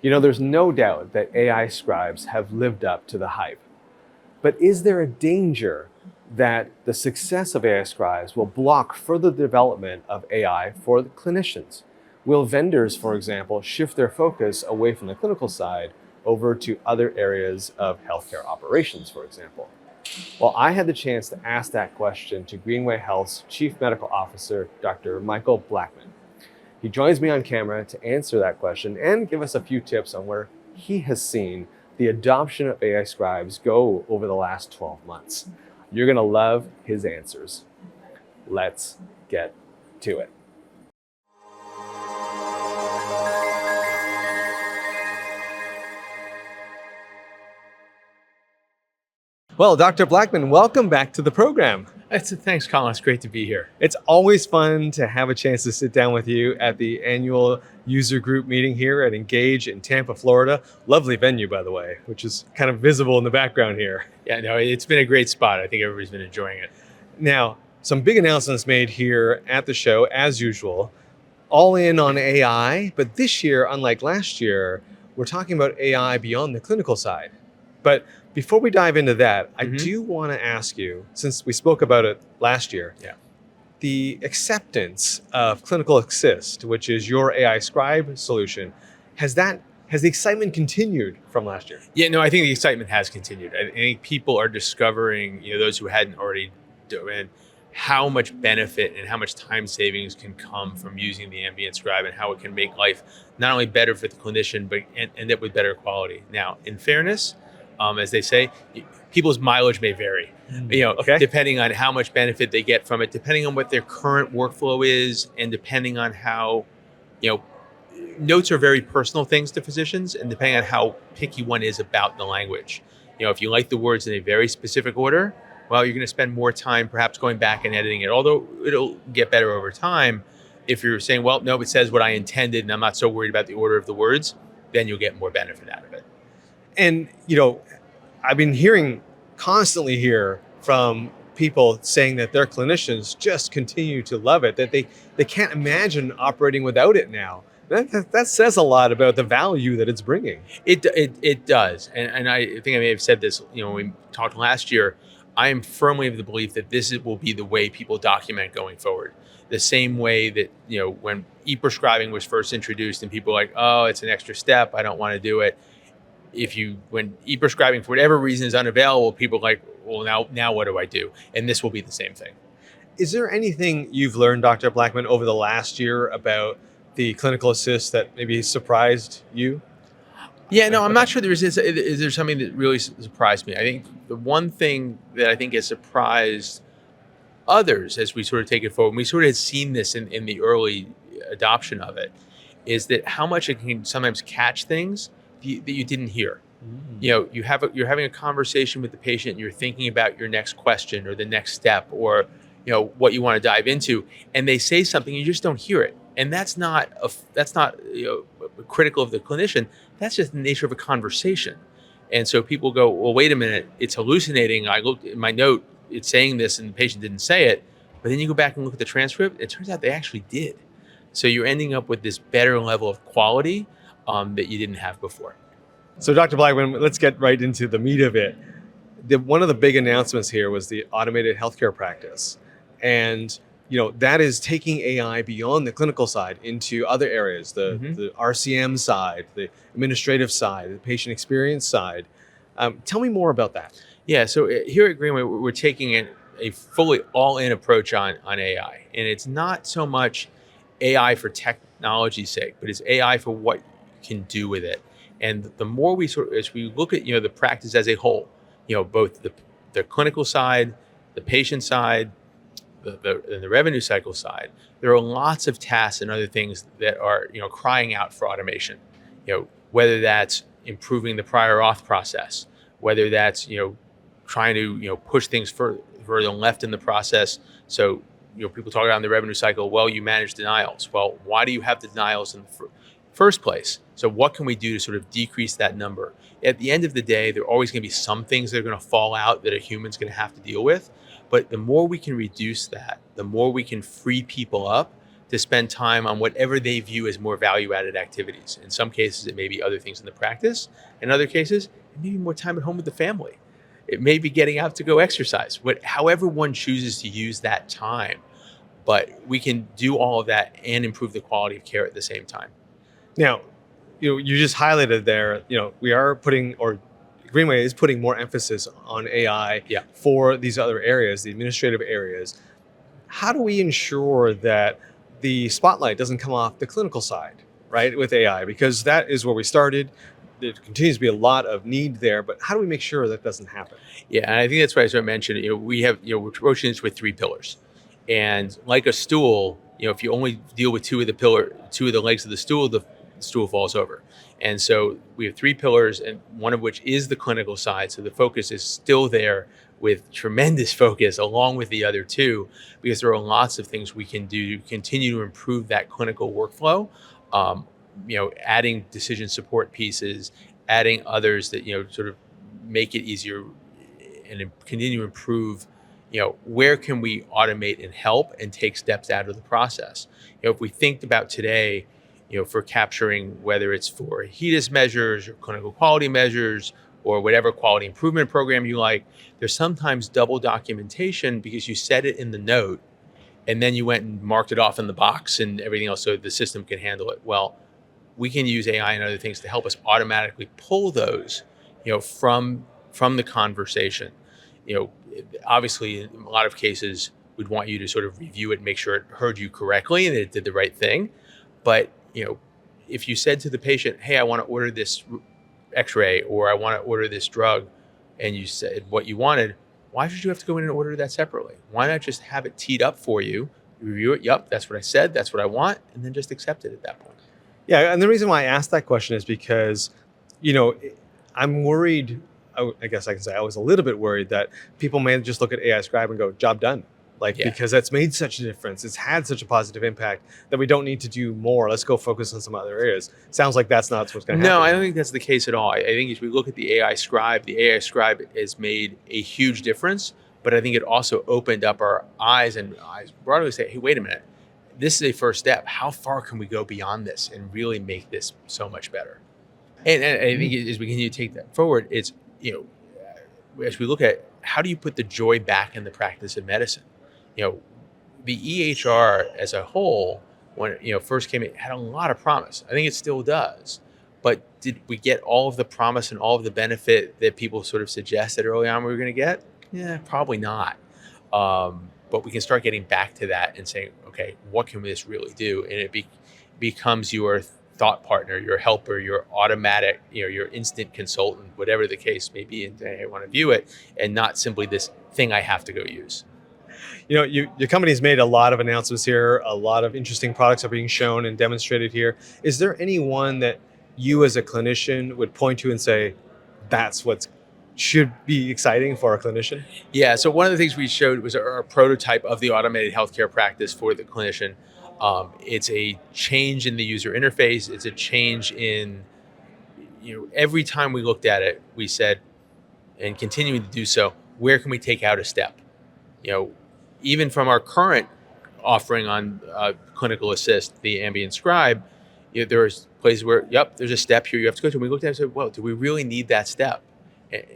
There's no doubt that AI scribes have lived up to the hype. But is there a danger that the success of AI scribes will block further development of AI for the clinicians? Will vendors, for example, shift their focus away from the clinical side over to other areas of healthcare operations, for example? Well, I had the chance to ask that question to Greenway Health's Chief Medical Officer, Dr. Michael Blackman. He joins me on camera to answer that question and give us a few tips on where he has seen the adoption of AI scribes go over the last 12 months. You're going to love his answers. Let's get to it. Well, Dr. Blackman, welcome back to the program. Thanks, Colin. It's great to be here. It's always fun to have a chance to sit down with you at the annual user group meeting here at Engage in Tampa, Florida. Lovely venue, by the way, which is kind of visible in the background here. Yeah, no, it's been a great spot. I think everybody's been enjoying it. Now, some big announcements made here at the show, as usual. All in on AI, but this year, unlike last year, we're talking about AI beyond the clinical side. But before we dive into that, I do want to ask you, since we spoke about it last year, the acceptance of Clinical Assist, which is your AI Scribe solution, has the excitement continued from last year? Yeah, no, I think the excitement has continued. I think people are discovering, those who hadn't already done, how much benefit and how much time savings can come from using the ambient scribe and how it can make life not only better for the clinician, but end up with better quality. Now, in fairness, as they say, people's mileage may vary, depending on how much benefit they get from it, depending on what their current workflow is, and depending on how, notes are very personal things to physicians, and depending on how picky one is about the language. If you like the words in a very specific order, well, you're going to spend more time perhaps going back and editing it, although it'll get better over time. If you're saying, well, no, it says what I intended, and I'm not so worried about the order of the words, then you'll get more benefit out of it. And, I've been hearing constantly here from people saying that their clinicians just continue to love it, that they can't imagine operating without it now. That says a lot about the value that it's bringing. It does. And I think I may have said this, when we talked last year. I am firmly of the belief that this will be the way people document going forward. The same way that, when e-prescribing was first introduced and people were like, oh, it's an extra step, I don't want to do it. When e-prescribing for whatever reason is unavailable, people are like, well, now what do I do? And this will be the same thing. Is there anything you've learned, Dr. Blackman, over the last year about the Clinical Assist that maybe surprised you? Yeah, no, I'm not sure is there something that really surprised me. I think the one thing that I think has surprised others as we sort of take it forward, and we sort of had seen this in the early adoption of it, is that how much it can sometimes catch things that you didn't hear. You're having a conversation with the patient, and you're thinking about your next question or the next step or what you want to dive into, and they say something, you just don't hear it. And that's not critical of the clinician. That's just the nature of a conversation. And so people go, well, wait a minute, it's hallucinating. I looked at my note, it's saying this, and the patient didn't say it. But then you go back and look at the transcript, it turns out they actually did. So you're ending up with this better level of quality that you didn't have before. So Dr. Blackman, let's get right into the meat of it. One of the big announcements here was the automated healthcare practice. And that is taking AI beyond the clinical side into other areas, the RCM side, the administrative side, the patient experience side. Tell me more about that. Yeah, so here at Greenway, we're taking a fully all-in approach on AI. And it's not so much AI for technology's sake, but it's AI for what you can do with it. And the more as we look at the practice as a whole, both the clinical side, the patient side, the revenue cycle side, there are lots of tasks and other things that are crying out for automation. Whether that's improving the prior auth process, whether that's trying to push things further left in the process. So people talk about in the revenue cycle, well, you manage denials. Well, why do you have denials in the first place? So what can we do to sort of decrease that number? At the end of the day, there are always going to be some things that are going to fall out that a human's going to have to deal with. But the more we can reduce that, the more we can free people up to spend time on whatever they view as more value-added activities. In some cases, it may be other things in the practice. In other cases, it may be more time at home with the family. It may be getting out to go exercise. However one chooses to use that time, but we can do all of that and improve the quality of care at the same time. Now, you just highlighted there, we are putting, or Greenway is putting more emphasis on AI Yeah. for these other areas, the administrative areas. How do we ensure that the spotlight doesn't come off the clinical side, right, with AI? Because that is where we started. There continues to be a lot of need there, but how do we make sure that doesn't happen? Yeah, and I think that's why, as I mentioned, we have, we're approaching this with 3 pillars, and like a stool, if you only deal with two of the legs of the stool falls over. And so we have 3 pillars, and one of which is the clinical side. So the focus is still there with tremendous focus along with the other 2, because there are lots of things we can do to continue to improve that clinical workflow. Adding decision support pieces, adding others that, sort of make it easier and continue to improve, where can we automate and help and take steps out of the process? If we think about today, for capturing, whether it's for HEDIS measures or clinical quality measures or whatever quality improvement program you like, there's sometimes double documentation because you said it in the note and then you went and marked it off in the box and everything else so the system can handle it. Well, we can use AI and other things to help us automatically pull those, from the conversation. Obviously, in a lot of cases, we'd want you to sort of review it and make sure it heard you correctly and it did the right thing. But, if you said to the patient, hey, I want to order this x-ray or I want to order this drug, and you said what you wanted, why should you have to go in and order that separately? Why not just have it teed up for you, review it, yep, that's what I said, that's what I want, and then just accept it at that point. Yeah, and the reason why I asked that question is because, I'm worried. I guess I can say I was a little bit worried that people may just look at AI Scribe and go, job done. Because that's made such a difference. It's had such a positive impact that we don't need to do more. Let's go focus on some other areas. Sounds like that's not what's going to happen. No, I don't think that's the case at all. I think as we look at the AI Scribe has made a huge difference, but I think it also opened up our eyes and broadly say, hey, wait a minute. This is a first step. How far can we go beyond this and really make this so much better? And I think as we continue to take that forward, it's, as we look at how do you put the joy back in the practice of medicine? The EHR as a whole, when it first came, it had a lot of promise. I think it still does. But did we get all of the promise and all of the benefit that people sort of suggested early on we were going to get? Yeah, probably not. But we can start getting back to that and saying, okay, what can this really do? And it becomes your thought partner, your helper, your automatic, your instant consultant, whatever the case may be, and I want to view it, and not simply this thing I have to go use. Your company's made a lot of announcements here. A lot of interesting products are being shown and demonstrated here. Is there any one that you as a clinician would point to and say, that's what should be exciting for a clinician? Yeah, so one of the things we showed was our prototype of the automated healthcare practice for the clinician. It's a change in the user interface. It's a change in, every time we looked at it, we said, and continuing to do so, where can we take out a step? Even from our current offering on clinical assist, the ambient Scribe, there's places where, there's a step here you have to go to. And we looked at it and said, well, do we really need that step?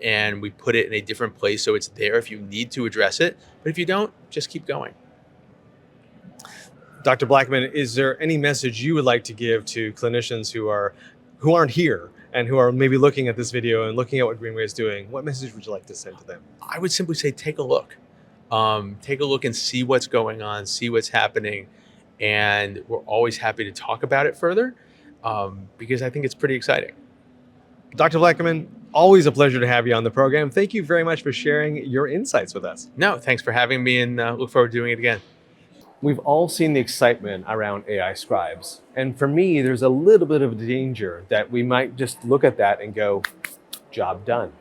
And we put it in a different place so it's there if you need to address it. But if you don't, just keep going. Dr. Blackman, is there any message you would like to give to clinicians who aren't here and who are maybe looking at this video and looking at what Greenway is doing? What message would you like to send to them? I would simply say, take a look. Take a look and see what's going on, see what's happening. And we're always happy to talk about it further because I think it's pretty exciting. Dr. Blackman, always a pleasure to have you on the program. Thank you very much for sharing your insights with us. No, thanks for having me, and look forward to doing it again. We've all seen the excitement around AI scribes. And for me, there's a little bit of a danger that we might just look at that and go, job done.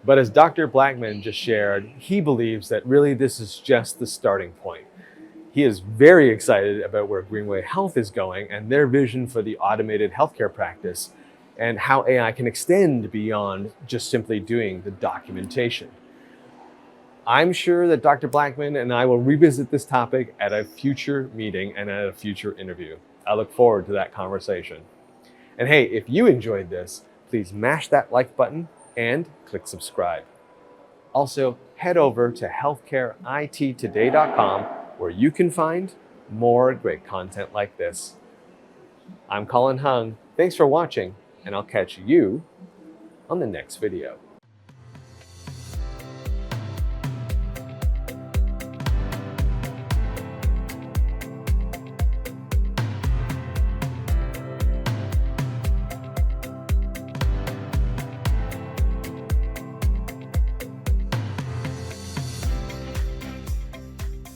But as Dr. Blackman just shared, he believes that really this is just the starting point. He is very excited about where Greenway Health is going and their vision for the automated healthcare practice and how AI can extend beyond just simply doing the documentation. I'm sure that Dr. Blackman and I will revisit this topic at a future meeting and at a future interview. I look forward to that conversation. And hey, if you enjoyed this, please mash that like button and click subscribe. Also, head over to healthcareittoday.com where you can find more great content like this. I'm Colin Hung. Thanks for watching, and I'll catch you on the next video.